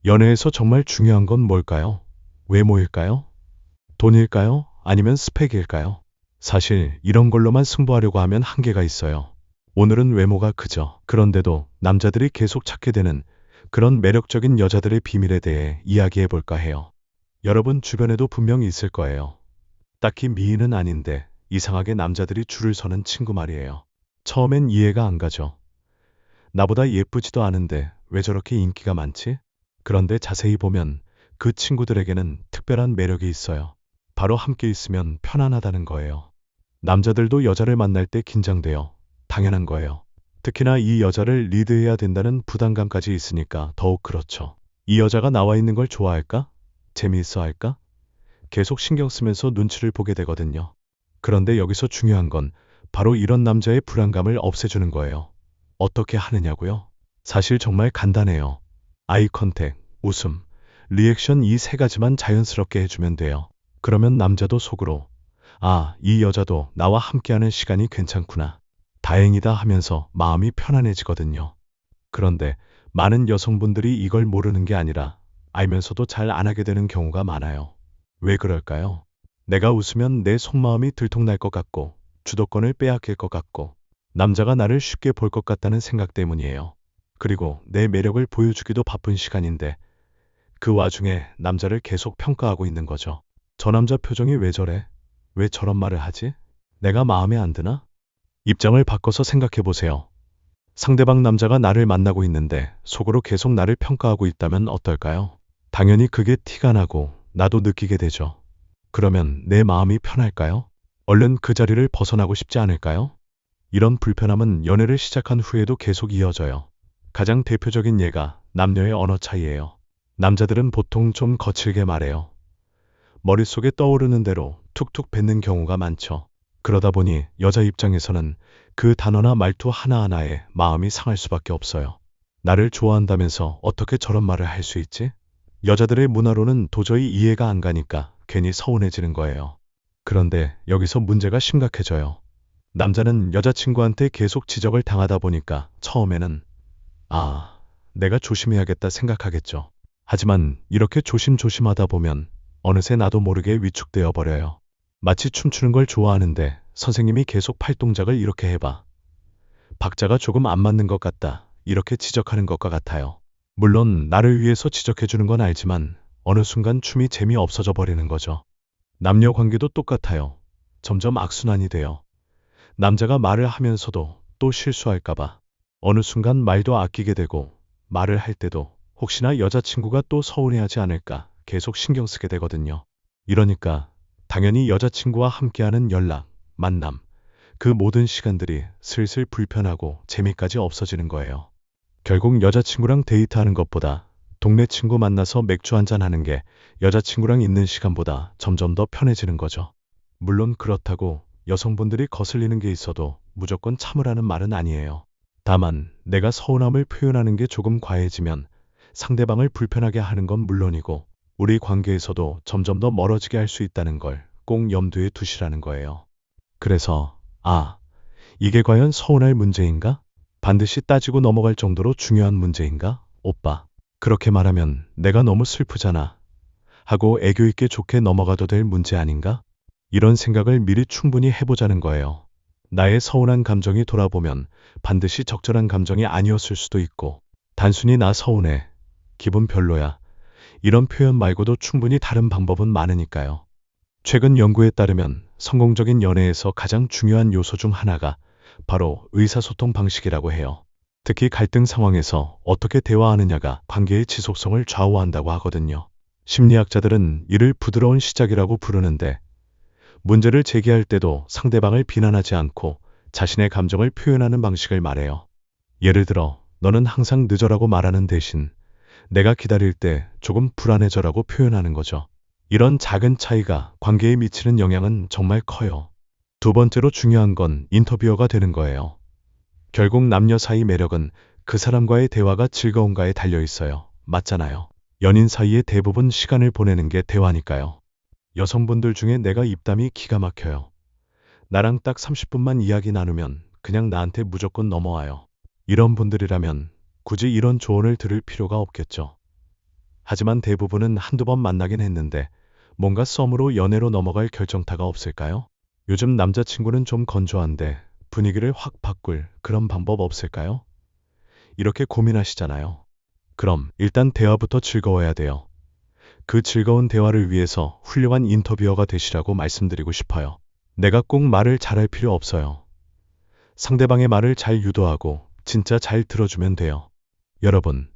연애에서 정말 중요한 건 뭘까요? 외모일까요? 돈일까요? 아니면 스펙일까요? 사실 이런 걸로만 승부하려고 하면 한계가 있어요. 오늘은 외모가 그저 그런데도 남자들이 계속 찾게 되는 그런 매력적인 여자들의 비밀에 대해 이야기해 볼까 해요. 여러분 주변에도 분명히 있을 거예요. 딱히 미인은 아닌데 이상하게 남자들이 줄을 서는 친구 말이에요. 처음엔 이해가 안 가죠. 나보다 예쁘지도 않은데 왜 저렇게 인기가 많지? 그런데 자세히 보면 그 친구들에게는 특별한 매력이 있어요. 바로 함께 있으면 편안하다는 거예요. 남자들도 여자를 만날 때 긴장돼요. 당연한 거예요. 특히나 이 여자를 리드해야 된다는 부담감까지 있으니까 더욱 그렇죠. 이 여자가 나와 있는 걸 좋아할까? 재미있어 할까? 계속 신경 쓰면서 눈치를 보게 되거든요. 그런데 여기서 중요한 건 바로 이런 남자의 불안감을 없애주는 거예요. 어떻게 하느냐고요? 사실 정말 간단해요. 아이 컨택, 웃음, 리액션 이 세 가지만 자연스럽게 해주면 돼요. 그러면 남자도 속으로 아, 이 여자도 나와 함께하는 시간이 괜찮구나. 다행이다 하면서 마음이 편안해지거든요. 그런데 많은 여성분들이 이걸 모르는 게 아니라 알면서도 잘 안 하게 되는 경우가 많아요. 왜 그럴까요? 내가 웃으면 내 속마음이 들통날 것 같고 주도권을 빼앗길 것 같고 남자가 나를 쉽게 볼 것 같다는 생각 때문이에요. 그리고 내 매력을 보여주기도 바쁜 시간인데 그 와중에 남자를 계속 평가하고 있는 거죠. 저 남자 표정이 왜 저래? 왜 저런 말을 하지? 내가 마음에 안 드나? 입장을 바꿔서 생각해 보세요. 상대방 남자가 나를 만나고 있는데 속으로 계속 나를 평가하고 있다면 어떨까요? 당연히 그게 티가 나고 나도 느끼게 되죠. 그러면 내 마음이 편할까요? 얼른 그 자리를 벗어나고 싶지 않을까요? 이런 불편함은 연애를 시작한 후에도 계속 이어져요. 가장 대표적인 예가 남녀의 언어 차이예요. 남자들은 보통 좀 거칠게 말해요. 머릿속에 떠오르는 대로 툭툭 뱉는 경우가 많죠. 그러다 보니 여자 입장에서는 그 단어나 말투 하나하나에 마음이 상할 수밖에 없어요. 나를 좋아한다면서 어떻게 저런 말을 할 수 있지? 여자들의 문화로는 도저히 이해가 안 가니까 괜히 서운해지는 거예요. 그런데 여기서 문제가 심각해져요. 남자는 여자친구한테 계속 지적을 당하다 보니까 처음에는 아, 내가 조심해야겠다 생각하겠죠. 하지만 이렇게 조심조심하다 보면 어느새 나도 모르게 위축되어 버려요. 마치 춤추는 걸 좋아하는데 선생님이 계속 팔동작을 이렇게 해봐. 박자가 조금 안 맞는 것 같다. 이렇게 지적하는 것과 같아요. 물론 나를 위해서 지적해주는 건 알지만 어느 순간 춤이 재미없어져 버리는 거죠. 남녀 관계도 똑같아요. 점점 악순환이 돼요. 남자가 말을 하면서도 또 실수할까봐 어느 순간 말도 아끼게 되고 말을 할 때도 혹시나 여자친구가 또 서운해하지 않을까 계속 신경 쓰게 되거든요. 이러니까 당연히 여자친구와 함께하는 연락, 만남, 그 모든 시간들이 슬슬 불편하고 재미까지 없어지는 거예요. 결국 여자친구랑 데이트하는 것보다 동네 친구 만나서 맥주 한잔 하는 게 여자친구랑 있는 시간보다 점점 더 편해지는 거죠. 물론 그렇다고 여성분들이 거슬리는 게 있어도 무조건 참으라는 말은 아니에요. 다만 내가 서운함을 표현하는 게 조금 과해지면 상대방을 불편하게 하는 건 물론이고 우리 관계에서도 점점 더 멀어지게 할 수 있다는 걸 꼭 염두에 두시라는 거예요. 그래서 이게 과연 서운할 문제인가? 반드시 따지고 넘어갈 정도로 중요한 문제인가? 오빠, 그렇게 말하면 내가 너무 슬프잖아. 하고 애교 있게 좋게 넘어가도 될 문제 아닌가? 이런 생각을 미리 충분히 해보자는 거예요. 나의 서운한 감정이 돌아보면 반드시 적절한 감정이 아니었을 수도 있고, 단순히 나 서운해, 기분 별로야. 이런 표현 말고도 충분히 다른 방법은 많으니까요. 최근 연구에 따르면 성공적인 연애에서 가장 중요한 요소 중 하나가 바로 의사소통 방식이라고 해요. 특히 갈등 상황에서 어떻게 대화하느냐가 관계의 지속성을 좌우한다고 하거든요. 심리학자들은 이를 부드러운 시작이라고 부르는데 문제를 제기할 때도 상대방을 비난하지 않고 자신의 감정을 표현하는 방식을 말해요. 예를 들어, 너는 항상 늦어라고 말하는 대신 내가 기다릴 때 조금 불안해져라고 표현하는 거죠. 이런 작은 차이가 관계에 미치는 영향은 정말 커요. 두 번째로 중요한 건 인터뷰어가 되는 거예요. 결국 남녀 사이 매력은 그 사람과의 대화가 즐거운가에 달려 있어요. 맞잖아요. 연인 사이에 대부분 시간을 보내는 게 대화니까요. 여성분들 중에 내가 입담이 기가 막혀요. 나랑 딱 30분만 이야기 나누면 그냥 나한테 무조건 넘어와요. 이런 분들이라면 굳이 이런 조언을 들을 필요가 없겠죠. 하지만 대부분은 한두 번 만나긴 했는데 뭔가 썸으로 연애로 넘어갈 결정타가 없을까요? 요즘 남자친구는 좀 건조한데 분위기를 확 바꿀 그런 방법 없을까요? 이렇게 고민하시잖아요. 그럼 일단 대화부터 즐거워야 돼요. 그 즐거운 대화를 위해서 훌륭한 인터뷰어가 되시라고 말씀드리고 싶어요. 내가 꼭 말을 잘할 필요 없어요. 상대방의 말을 잘 유도하고 진짜 잘 들어주면 돼요. 여러분,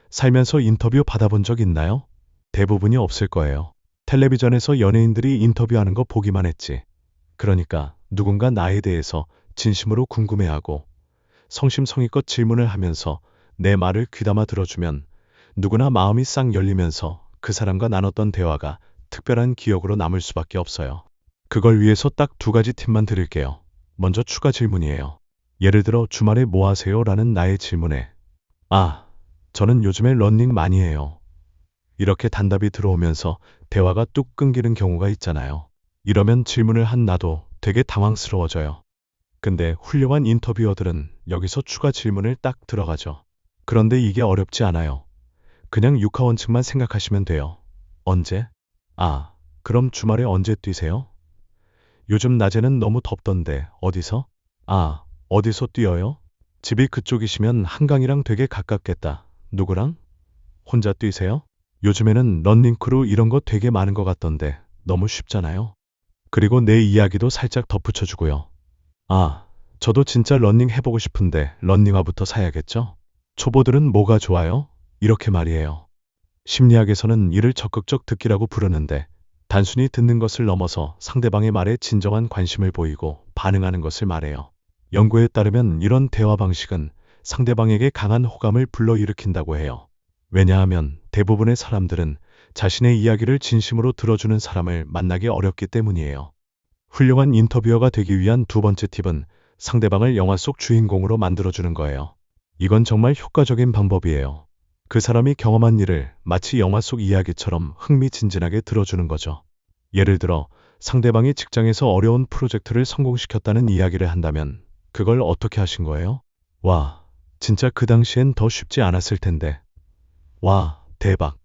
살면서 인터뷰 받아본 적 있나요? 대부분이 없을 거예요. 텔레비전에서 연예인들이 인터뷰하는 거 보기만 했지. 그러니까 누군가 나에 대해서 진심으로 궁금해하고 성심성의껏 질문을 하면서 내 말을 귀담아 들어주면 누구나 마음이 싹 열리면서 그 사람과 나눴던 대화가 특별한 기억으로 남을 수밖에 없어요. 그걸 위해서 딱 두 가지 팁만 드릴게요. 먼저 추가 질문이에요. 예를 들어 주말에 뭐 하세요? 라는 나의 질문에 저는 요즘에 러닝 많이 해요. 이렇게 단답이 들어오면서 대화가 뚝 끊기는 경우가 있잖아요. 이러면 질문을 한 나도 되게 당황스러워져요. 근데 훌륭한 인터뷰어들은 여기서 추가 질문을 딱 들어가죠. 그런데 이게 어렵지 않아요. 그냥 육하원칙만 생각하시면 돼요. 언제? 그럼 주말에 언제 뛰세요? 요즘 낮에는 너무 덥던데 어디서? 어디서 뛰어요? 집이 그쪽이시면 한강이랑 되게 가깝겠다. 누구랑? 혼자 뛰세요? 요즘에는 런닝크루 이런 거 되게 많은 것 같던데 너무 쉽잖아요. 그리고 내 이야기도 살짝 덧붙여주고요. 저도 진짜 러닝 해보고 싶은데 러닝화부터 사야겠죠? 초보들은 뭐가 좋아요? 이렇게 말이에요. 심리학에서는 이를 적극적 듣기라고 부르는데 단순히 듣는 것을 넘어서 상대방의 말에 진정한 관심을 보이고 반응하는 것을 말해요. 연구에 따르면 이런 대화 방식은 상대방에게 강한 호감을 불러일으킨다고 해요. 왜냐하면 대부분의 사람들은 자신의 이야기를 진심으로 들어주는 사람을 만나기 어렵기 때문이에요. 훌륭한 인터뷰어가 되기 위한 두 번째 팁은 상대방을 영화 속 주인공으로 만들어주는 거예요. 이건 정말 효과적인 방법이에요. 그 사람이 경험한 일을 마치 영화 속 이야기처럼 흥미진진하게 들어주는 거죠. 예를 들어 상대방이 직장에서 어려운 프로젝트를 성공시켰다는 이야기를 한다면 그걸 어떻게 하신 거예요? 와, 진짜 그 당시엔 더 쉽지 않았을 텐데. 와, 대박.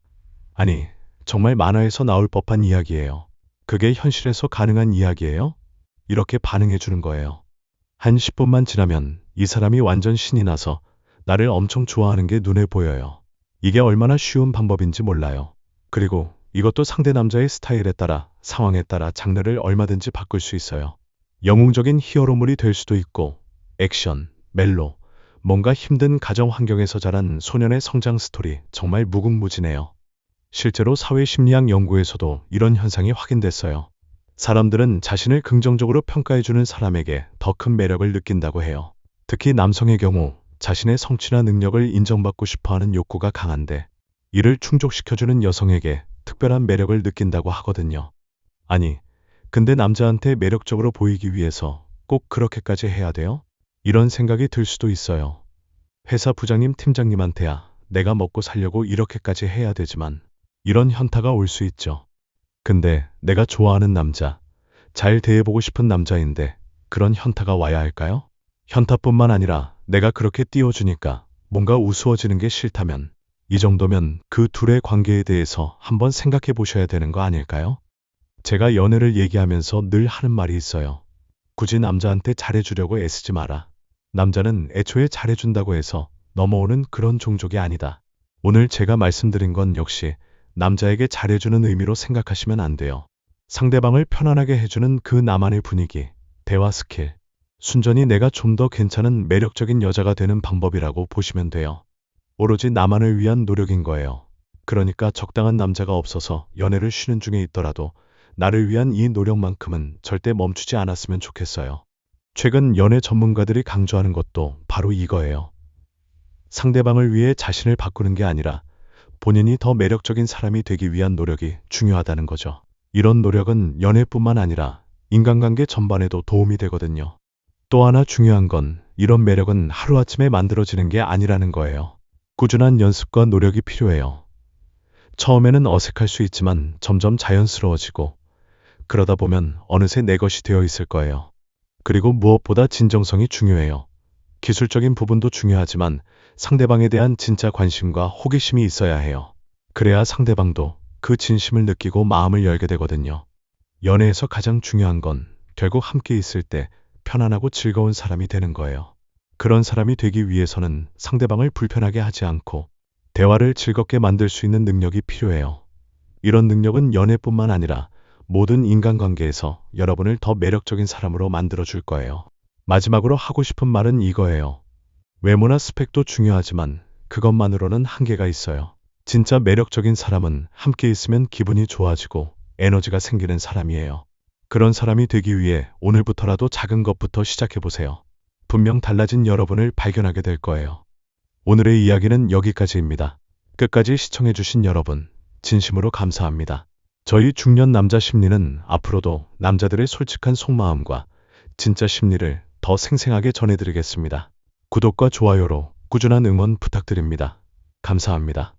아니, 정말 만화에서 나올 법한 이야기예요. 그게 현실에서 가능한 이야기예요? 이렇게 반응해 주는 거예요. 한 10분만 지나면 이 사람이 완전 신이 나서 나를 엄청 좋아하는 게 눈에 보여요. 이게 얼마나 쉬운 방법인지 몰라요. 그리고 이것도 상대 남자의 스타일에 따라, 상황에 따라 장르를 얼마든지 바꿀 수 있어요. 영웅적인 히어로물이 될 수도 있고, 액션, 멜로, 뭔가 힘든 가정 환경에서 자란 소년의 성장 스토리, 정말 무궁무진해요. 실제로 사회심리학 연구에서도 이런 현상이 확인됐어요. 사람들은 자신을 긍정적으로 평가해주는 사람에게 더 큰 매력을 느낀다고 해요. 특히 남성의 경우 자신의 성취나 능력을 인정받고 싶어하는 욕구가 강한데 이를 충족시켜주는 여성에게 특별한 매력을 느낀다고 하거든요. 아니, 근데 남자한테 매력적으로 보이기 위해서 꼭 그렇게까지 해야 돼요? 이런 생각이 들 수도 있어요. 회사 부장님, 팀장님한테야 내가 먹고 살려고 이렇게까지 해야 되지만 이런 현타가 올 수 있죠. 근데 내가 좋아하는 남자, 잘 대해보고 싶은 남자인데 그런 현타가 와야 할까요? 현타뿐만 아니라 내가 그렇게 띄워주니까 뭔가 우스워지는 게 싫다면 이 정도면 그 둘의 관계에 대해서 한번 생각해 보셔야 되는 거 아닐까요? 제가 연애를 얘기하면서 늘 하는 말이 있어요. 굳이 남자한테 잘해주려고 애쓰지 마라. 남자는 애초에 잘해준다고 해서 넘어오는 그런 종족이 아니다. 오늘 제가 말씀드린 건 역시 남자에게 잘해주는 의미로 생각하시면 안 돼요. 상대방을 편안하게 해주는 그 나만의 분위기, 대화 스킬, 순전히 내가 좀 더 괜찮은 매력적인 여자가 되는 방법이라고 보시면 돼요. 오로지 나만을 위한 노력인 거예요. 그러니까 적당한 남자가 없어서 연애를 쉬는 중에 있더라도 나를 위한 이 노력만큼은 절대 멈추지 않았으면 좋겠어요. 최근 연애 전문가들이 강조하는 것도 바로 이거예요. 상대방을 위해 자신을 바꾸는 게 아니라 본인이 더 매력적인 사람이 되기 위한 노력이 중요하다는 거죠. 이런 노력은 연애뿐만 아니라 인간관계 전반에도 도움이 되거든요. 또 하나 중요한 건 이런 매력은 하루아침에 만들어지는 게 아니라는 거예요. 꾸준한 연습과 노력이 필요해요. 처음에는 어색할 수 있지만 점점 자연스러워지고 그러다 보면 어느새 내 것이 되어 있을 거예요. 그리고 무엇보다 진정성이 중요해요. 기술적인 부분도 중요하지만 상대방에 대한 진짜 관심과 호기심이 있어야 해요. 그래야 상대방도 그 진심을 느끼고 마음을 열게 되거든요. 연애에서 가장 중요한 건 결국 함께 있을 때 편안하고 즐거운 사람이 되는 거예요. 그런 사람이 되기 위해서는 상대방을 불편하게 하지 않고 대화를 즐겁게 만들 수 있는 능력이 필요해요. 이런 능력은 연애뿐만 아니라 모든 인간관계에서 여러분을 더 매력적인 사람으로 만들어 줄 거예요. 마지막으로 하고 싶은 말은 이거예요. 외모나 스펙도 중요하지만 그것만으로는 한계가 있어요. 진짜 매력적인 사람은 함께 있으면 기분이 좋아지고 에너지가 생기는 사람이에요. 그런 사람이 되기 위해 오늘부터라도 작은 것부터 시작해 보세요. 분명 달라진 여러분을 발견하게 될 거예요. 오늘의 이야기는 여기까지입니다. 끝까지 시청해 주신 여러분, 진심으로 감사합니다. 저희 중년 남자 심리는 앞으로도 남자들의 솔직한 속마음과 진짜 심리를 더 생생하게 전해드리겠습니다. 구독과 좋아요로 꾸준한 응원 부탁드립니다. 감사합니다.